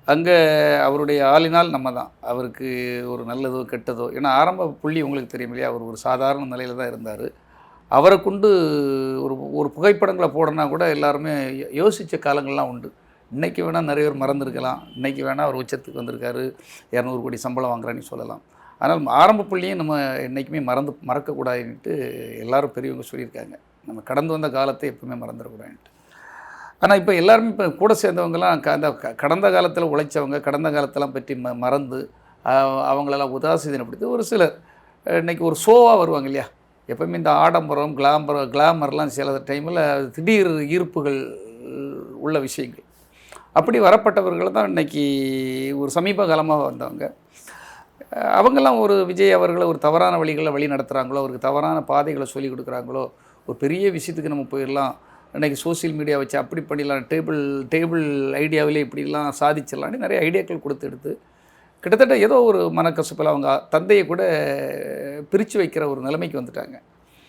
அங்கே அவருடைய ஆளினால் நம்ம தான். அவருக்கு ஒரு நல்லதோ, கெட்டதோ ஏன்னா ஆரம்ப புள்ளி உங்களுக்கு தெரியும் இல்லையா? அவர் ஒரு சாதாரண நிலையில தான் இருந்தார். அவரை கொண்டு ஒரு ஒரு புகைப்படங்கள போடனா கூட எல்லாருமே யோசிச்ச காலங்கள்லாம் உண்டு. இன்னைக்கு வேணா நெறைய பேர் மறந்திருக்கலாம். இன்னைக்கு வேணா அவர் உச்சத்துக்கு வந்திருக்காரு. 200 கோடி சம்பளம் வாங்குறாருன்னு சொல்லலாம். ஆனால் ஆரம்ப புள்ளியும் நம்ம என்னைக்குமே மறக்கக்கூடாதுன்ட்டு எல்லாரும் பெரியவங்க சொல்லியிருக்காங்க. நம்ம கடந்து வந்த காலத்தை எப்பவுமே மறந்துடக்கூடாதுன்ட்டு. ஆனா, இப்ப எல்லாருமே இப்ப கூட சேர்ந்தவங்கலாம் அந்த கடந்த காலத்தில உழைச்சவங்க, கடந்த காலத்தெல்லாம் பற்றி மறந்து, அ அவங்களெல்லாம் உதாசீனப்படுத்தி ஒரு சிலர் இன்னைக்கு ஒரு ஷோவா வருவாங்க இல்லையா? எப்பவுமே இந்த ஆடம்பரம், கிளாமர்லாம் சில டைமில திடீர் ஈர்ப்புகள் உள்ள விஷயங்கள். அப்படி வரப்பட்டவர்கள் தான் இன்னைக்கு ஒரு சமீப காலமா வந்தவங்க. அவங்கலாம் ஒரு விஜய் அவர்கள ஒரு தவறான வழிகள்ல வழி நடத்துறாங்களோ, அவருக்கு தவறான பாதைகள சொல்லிக் குடுக்குறாங்களோ, ஒரு பெரிய விஷயத்துக்கு நம்ம போயிரலாம். இன்றைக்கி சோசியல் மீடியா வச்சு அப்படி பண்ணிடலாம், டேபிள் டேபிள் ஐடியாவிலே இப்படிலாம் சாதிச்சிடலான்னு நிறைய ஐடியாக்கள் கொடுத்து எடுத்து கிட்டத்தட்ட ஏதோ ஒரு மனக்கசப்பில் அவங்க தந்தையை கூட பிரித்து வைக்கிற ஒரு நிலைமைக்கு வந்துட்டாங்க.